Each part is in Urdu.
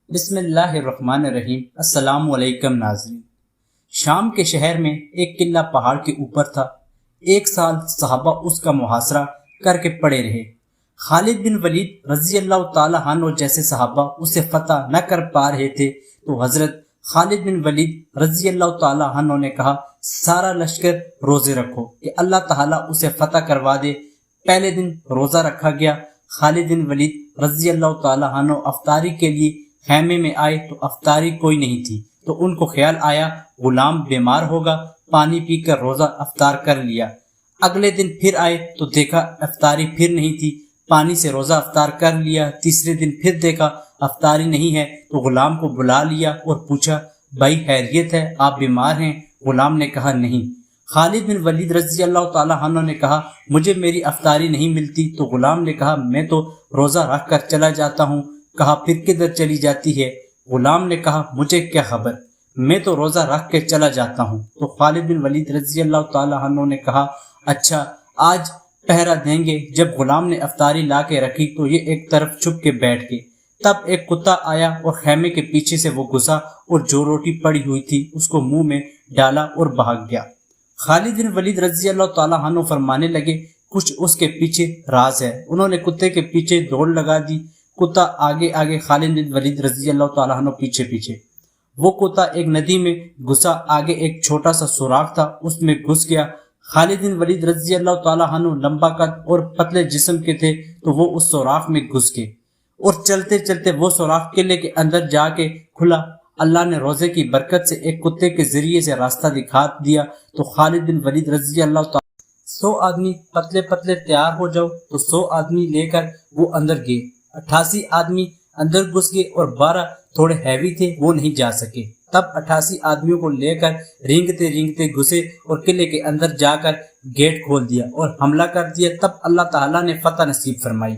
بسم اللہ الرحمن الرحیم۔ السلام علیکم ناظرین۔ شام کے شہر میں ایک قلعہ پہاڑ کے اوپر تھا۔ 1 سال صحابہ اس کا محاصرہ کر کے پڑے رہے۔ خالد بن ولید رضی اللہ تعالی عنہ جیسے صحابہ اسے فتح نہ کر پا رہے تھے تو حضرت خالد بن ولید رضی اللہ تعالی عنہ نے کہا سارا لشکر روزے رکھو کہ اللہ تعالیٰ اسے فتح کروا دے۔ پہلے دن روزہ رکھا گیا۔ خالد بن ولید رضی اللہ تعالی عنہ افطاری کے لیے خیمے میں آئے تو افطاری کوئی نہیں تھی، تو ان کو خیال آیا غلام بیمار ہوگا، پانی پی کر روزہ افطار کر لیا۔ اگلے دن پھر آئے تو دیکھا افطاری پھر نہیں تھی، پانی سے روزہ افطار کر لیا۔ تیسرے دن پھر دیکھا افطاری نہیں ہے تو غلام کو بلا لیا اور پوچھا بھائی خیریت ہے، آپ بیمار ہیں؟ غلام نے کہا نہیں۔ خالد بن ولید رضی اللہ تعالی عنہ نے کہا مجھے میری افطاری نہیں ملتی، تو غلام نے کہا میں تو روزہ رکھ کر چلا جاتا ہوں۔ کہا پھر کدھر چلی جاتی ہے؟ غلام نے کہا مجھے کیا خبر، میں تو روزہ رکھ کے چلا جاتا ہوں۔ تو خالد بن ولید رضی اللہ تعالی عنہ نے کہا اچھا آج پہرا دیں گے۔ جب غلام نے افطاری لا کے رکھی تو یہ ایک طرف چھپ کے بیٹھ گئے۔ تب ایک کتا آیا اور خیمے کے پیچھے سے وہ گھسا اور جو روٹی پڑی ہوئی تھی اس کو منہ میں ڈالا اور بھاگ گیا۔ خالد بن ولید رضی اللہ تعالی عنہ فرمانے لگے کچھ اس کے پیچھے راز ہے۔ انہوں نے کتے کے پیچھے دوڑ لگا دی، کتا آگے آگے، خالد بن ولید رضی اللہ تعالی عنہ پیچھے پیچھے۔ وہ کتا ایک ندی میں گھسا، آگے ایک چھوٹا سا سوراخ تھا، اس میں گھس گیا۔ خالد بن ولید رضی اللہ تعالی عنہ لمبا قد اور پتلے جسم کے تھے تو وہ اس سوراخ میں گھس گئے اور چلتے چلتے وہ سوراخ قلعے کے اندر جا کے کھلا۔ اللہ نے روزے کی برکت سے ایک کتے کے ذریعے سے راستہ دکھا دیا تو خالد بن ولید رضی اللہ تعالی 100 آدمی پتلے پتلے تیار ہو جاؤ، تو 100 آدمی لے کر وہ اندر گئے۔ 88 آدمی اندر گھس گئے اور 12 تھوڑے ہیوی تھے، وہ نہیں جا سکے۔ تب 88 آدمیوں کو لے کر رینگتے رینگتے گھسے اور قلعے کے اندر جا کر گیٹ کھول دیا اور حملہ کر دیا۔ تب اللہ تعالیٰ نے فتح نصیب فرمائی۔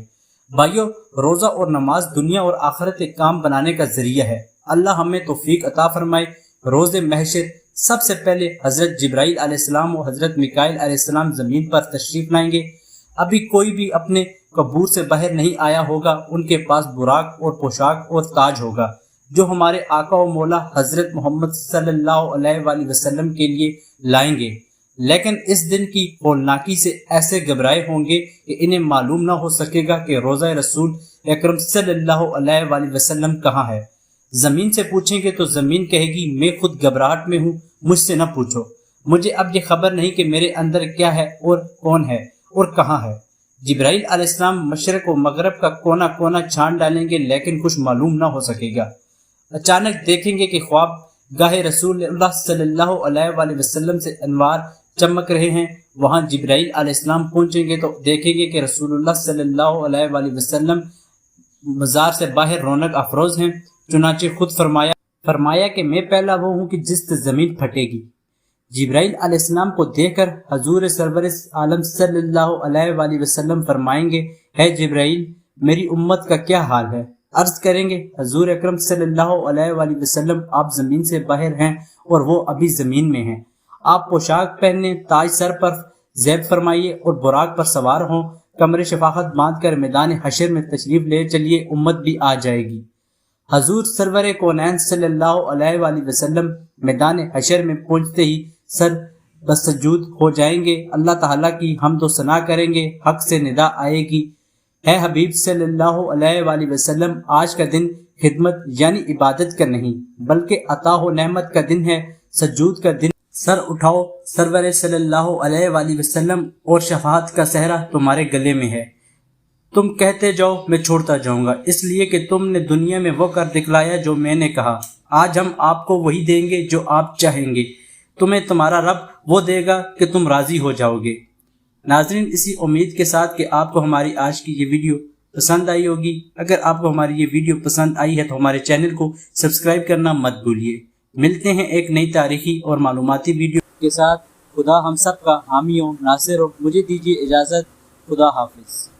بھائیو، روزہ اور نماز دنیا اور آخرت کے کام بنانے کا ذریعہ ہے۔ اللہ ہمیں توفیق عطا فرمائے۔ روز محشر سب سے پہلے حضرت جبرائیل علیہ السلام اور حضرت میکائیل علیہ السلام زمین پر تشریف لائیں گے۔ ابھی کوئی بھی اپنے قبور سے باہر نہیں آیا ہوگا، ان کے پاس براق اور پوشاک اور تاج ہوگا جو ہمارے آقا و مولا حضرت محمد صلی اللہ علیہ وآلہ وسلم کے لیے لائیں گے۔ لیکن اس دن کی ہولناکی سے ایسے گھبرائے ہوں گے کہ انہیں معلوم نہ ہو سکے گا کہ روزہ رسول اکرم صلی اللہ علیہ وآلہ وسلم کہاں ہے۔ زمین سے پوچھیں گے تو زمین کہے گی میں خود گھبراہٹ میں ہوں، مجھ سے نہ پوچھو، مجھے اب یہ خبر نہیں کہ میرے اندر کیا ہے اور کون ہے اور کہاں ہے۔ جبرائیل علیہ السلام مشرق و مغرب کا کونا کونا چھان ڈالیں گے لیکن کچھ معلوم نہ ہو سکے گا۔ اچانک دیکھیں گے کہ خواب گاہ رسول اللہ صلی اللہ علیہ وآلہ وسلم سے انوار چمک رہے ہیں۔ وہاں جبرائیل علیہ السلام پہنچیں گے تو دیکھیں گے کہ رسول اللہ صلی اللہ علیہ وآلہ وسلم مزار سے باہر رونق افروز ہیں۔ چنانچہ خود فرمایا کہ میں پہلا وہ ہوں کہ جس سے زمین پھٹے گی۔ جبرائیل علیہ السلام کو دیکھ کر حضور سرور عالم صلی اللہ علیہ وآلہ وسلم فرمائیں گے اے جبرائیل، میری امت کا کیا حال ہے؟ عرض کریں گے حضور اکرم صلی اللہ علیہ وآلہ وسلم آپ زمین سے باہر ہیں اور وہ ابھی زمین میں ہیں۔ آپ پوشاک پہننے، تاج سر پر زیب فرمائیے اور براق پر سوار ہوں، کمر شفاقت باندھ کر میدان حشر میں تشریف لے چلیے، امت بھی آ جائے گی۔ حضور سرور کونین صلی اللہ علیہ وآلہ وسلم میدان حشر میں پہنچتے ہی سر بسجود ہو جائیں گے، اللہ تعالیٰ کی حمد و ثنا کریں گے، حق سے ندا آئے گی اے حبیب صلی اللہ علیہ وآلہ وسلم آج کا دن خدمت یعنی عبادت کا نہیں بلکہ عطا و نعمت کا دن ہے، سجود کا دن، سر اٹھاؤ سرور صلی اللہ علیہ وآلہ وسلم اور شفاعت کا صحرا تمہارے گلے میں ہے، تم کہتے جاؤ میں چھوڑتا جاؤں گا، اس لیے کہ تم نے دنیا میں وہ کر دکھلایا جو میں نے کہا۔ آج ہم آپ کو وہی دیں گے جو آپ چاہیں گے، تمہیں تمہارا رب وہ دے گا کہ تم راضی ہو جاؤ گے۔ ناظرین، اسی امید کے ساتھ کہ آپ کو ہماری آج کی یہ ویڈیو پسند آئی ہوگی۔ اگر آپ کو ہماری یہ ویڈیو پسند آئی ہے تو ہمارے چینل کو سبسکرائب کرنا مت بھولیے۔ ملتے ہیں ایک نئی تاریخی اور معلوماتی ویڈیو کے ساتھ۔ خدا ہم سب کا حامی و ناصر ہو۔ مجھے دیجیے اجازت، خدا حافظ۔